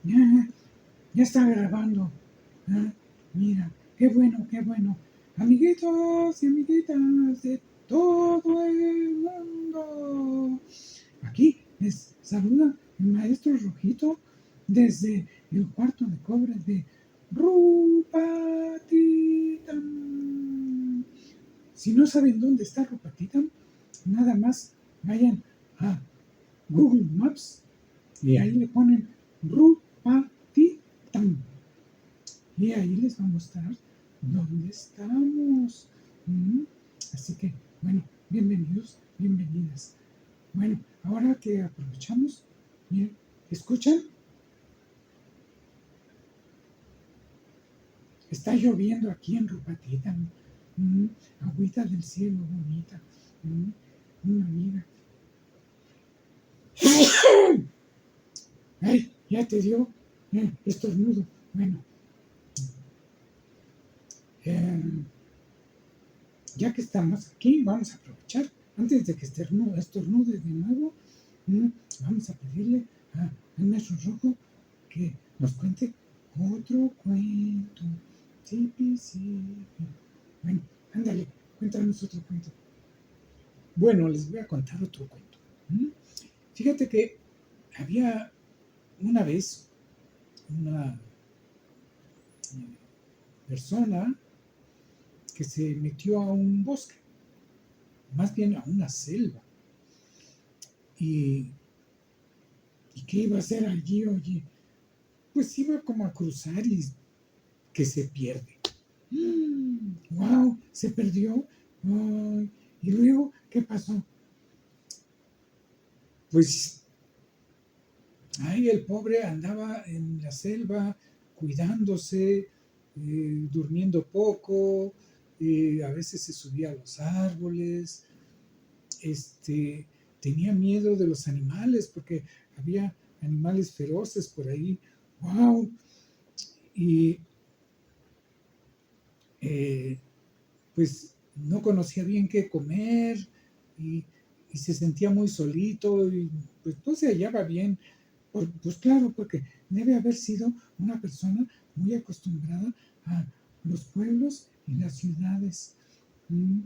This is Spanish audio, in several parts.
Ya, ya está grabando. Ah, mira, qué bueno, qué bueno. Amiguitos y amiguitas de todo el mundo. Aquí les saluda el maestro Rojito desde el cuarto de cobre de Rupatitam. Si no saben dónde está Rupatitam, nada más vayan a Google Maps y ahí le ponen Rupatitam. Y ahí les va a mostrar dónde estamos. ¿Mm? Así que, bueno, bienvenidos, bienvenidas. Bueno, ahora que aprovechamos, miren, ¿escuchan? Está lloviendo aquí en Rupatita. Agüita del cielo bonita. Una amiga. ¡Ay! Ya te dio estornudo. Bueno, eh, ya que estamos aquí, vamos a aprovechar. Antes de que estornude de nuevo, vamos a pedirle al maestro Rojo que nos cuente otro cuento. Sipi, sipi. Bueno, ándale, cuéntanos otro cuento. Bueno, les voy a contar otro cuento. Fíjate que había una vez una persona que se metió a un bosque, más bien a una selva. ¿Y qué iba a hacer allí, oye? Pues iba como a cruzar y que se pierde. ¡Wow! Se perdió. Ay, y luego, ¿qué pasó? Pues, ay, el pobre andaba en la selva cuidándose, durmiendo poco, a veces se subía a los árboles, tenía miedo de los animales porque había animales feroces por ahí. ¡Wow! Y pues no conocía bien qué comer y, y se sentía muy solito y pues no se hallaba bien. Pues claro, porque debe haber sido una persona muy acostumbrada a los pueblos y las ciudades. Mm.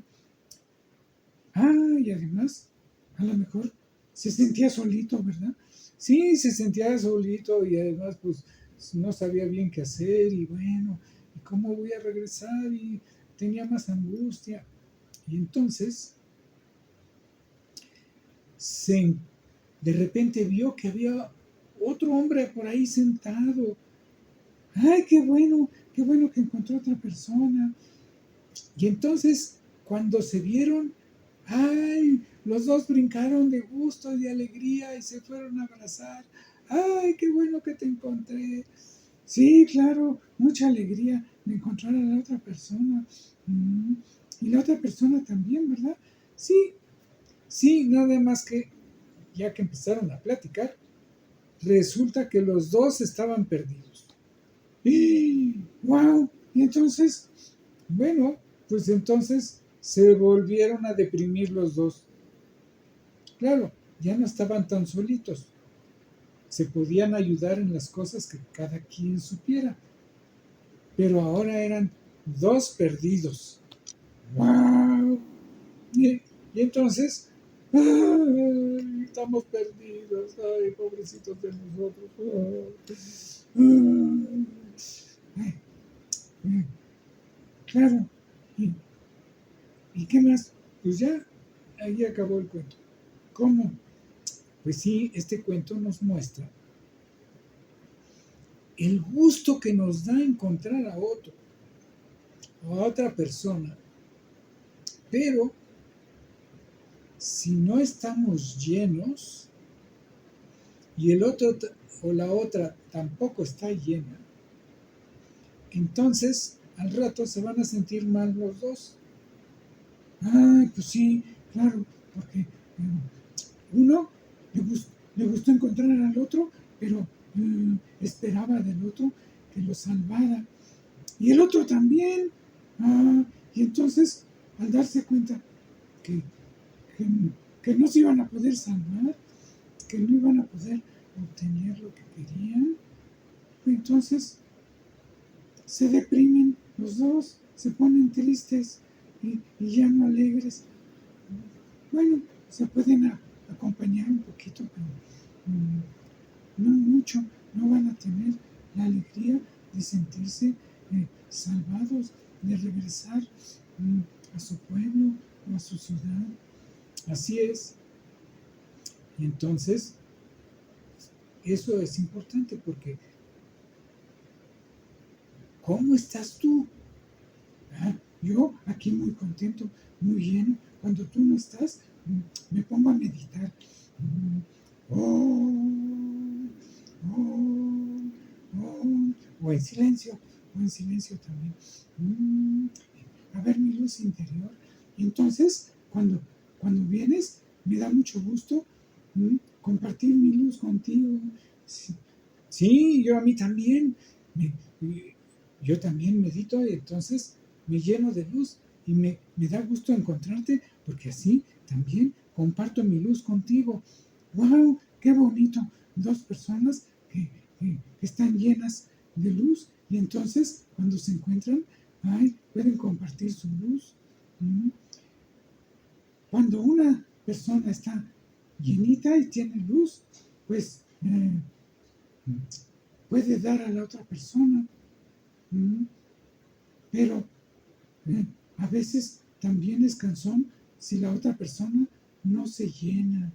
Y además, a lo mejor se sentía solito, ¿verdad? Sí, se sentía solito y además pues no sabía bien qué hacer y bueno, ¿y cómo voy a regresar? Y tenía más angustia. Y entonces se, de repente vio que había otro hombre por ahí sentado. ¡Ay, qué bueno que encontró otra persona! Y entonces, cuando se vieron, ¡ay! Los dos brincaron de gusto y de alegría y se fueron a abrazar. ¡Ay, qué bueno que te encontré! Sí, claro, mucha alegría de encontrar a la otra persona. Y la otra persona también, ¿verdad? Sí, sí, nada más que ya que empezaron a platicar, resulta que los dos estaban perdidos. ¡Y wow! Y entonces, bueno, pues entonces se volvieron a deprimir los dos. Claro, ya no estaban tan solitos. Se podían ayudar en las cosas que cada quien supiera. Pero ahora eran dos perdidos. ¡Wow! Y entonces, ¡ay! Estamos perdidos. ¡Ay, pobrecitos de nosotros! ¡Ay! ¡Ay! Claro. ¿Y, ¿Y qué más? Pues ya, ahí acabó el cuento. ¿Cómo? Pues sí, este cuento nos muestra el gusto que nos da encontrar a otra persona, pero si no estamos llenos y el otro o la otra tampoco está llena, entonces al rato se van a sentir mal los dos. Ay, pues sí, claro, porque uno le gustó encontrar al otro, pero esperaba del otro que lo salvara. Y el otro también. Y entonces, al darse cuenta que, que, que no se iban a poder salvar, que no iban a poder obtener lo que querían, entonces se deprimen los dos, se ponen tristes y ya no alegres. Bueno, se pueden acompañar un poquito, pero no mucho, no van a tener la alegría de sentirse salvados, de regresar a su pueblo o a su ciudad. Así es. Y entonces, eso es importante porque ¿cómo estás tú? Yo aquí muy contento, muy lleno. Cuando tú no estás, me pongo a meditar. Oh, oh, oh, o en silencio también. A ver mi luz interior. Y entonces, cuando vienes, me da mucho gusto compartir mi luz contigo. Sí, sí, yo a mí también. Yo también medito y entonces me lleno de luz y me da gusto encontrarte porque así también comparto mi luz contigo. ¡Wow! ¡Qué bonito! Dos personas que están llenas de luz y entonces cuando se encuentran, pueden compartir su luz. Cuando una persona está llenita y tiene luz, pues puede dar a la otra persona. Pero a veces también es cansón si la otra persona no se llena,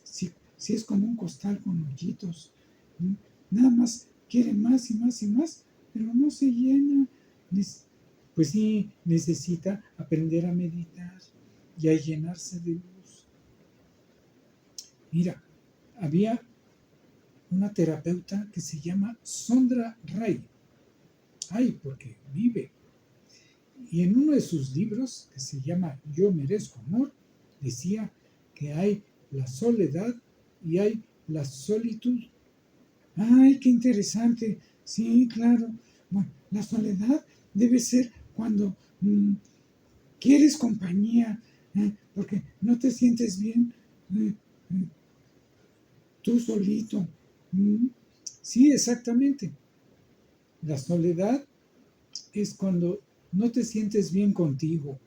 si es como un costal con hoyitos, nada más quiere más y más y más, pero no se llena. Pues sí, necesita aprender a meditar y a llenarse de luz. Mira, había una terapeuta que se llama Sondra Ray. Porque vive. Y en uno de sus libros, que se llama Yo merezco amor, decía que hay la soledad y hay la solitud. ¡Ay, qué interesante! Sí, claro. Bueno, la soledad debe ser cuando quieres compañía, porque no te sientes bien tú solito. Sí, exactamente. La soledad es cuando no te sientes bien contigo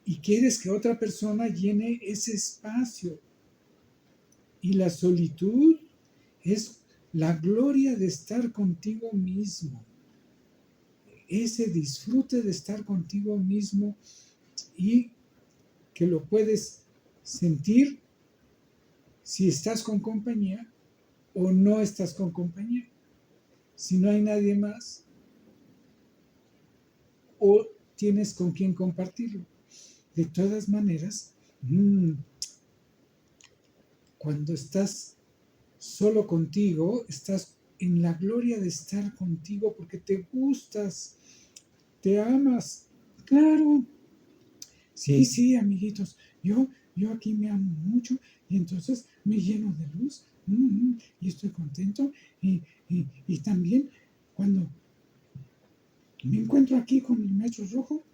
y quieres que otra persona llene ese espacio. Y la solitud es la gloria de estar contigo mismo, ese disfrute de estar contigo mismo y que lo puedes sentir si estás con compañía o no estás con compañía, si no hay nadie más o tienes con quien compartirlo. De todas maneras, cuando estás solo contigo, estás en la gloria de estar contigo porque te gustas, te amas. Claro. Sí, amiguitos, yo aquí me amo mucho y entonces me lleno de luz y estoy contento y también cuando me encuentro aquí con el maestro rojo,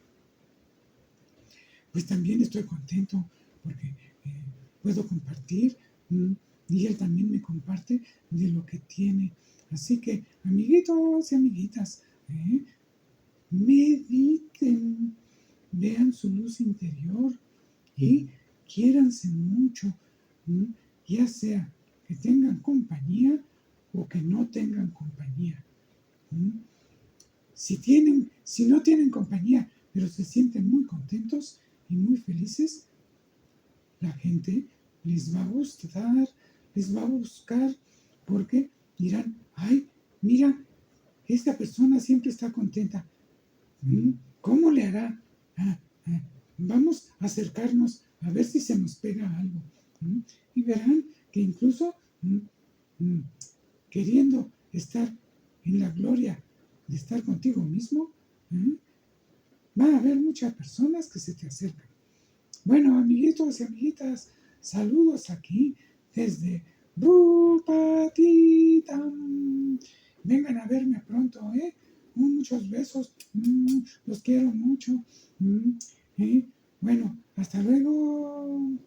pues también estoy contento porque puedo compartir y él también me comparte de lo que tiene. Así que, amiguitos y amiguitas, mediten, vean su luz interior y quiéranse mucho, ya sea que tengan compañía o que no tengan compañía. Si no tienen compañía, pero se sienten muy contentos y muy felices, la gente les va a gustar, les va a buscar, porque dirán, mira, esta persona siempre está contenta. ¿Cómo le hará? Vamos a acercarnos a ver si se nos pega algo. Y verán que incluso queriendo estar en la gloria de estar contigo mismo, va a haber muchas personas que se te acercan. Bueno, amiguitos y amiguitas, saludos aquí desde Rupatitam. Vengan a verme pronto, muchos besos, los quiero mucho. Bueno, hasta luego.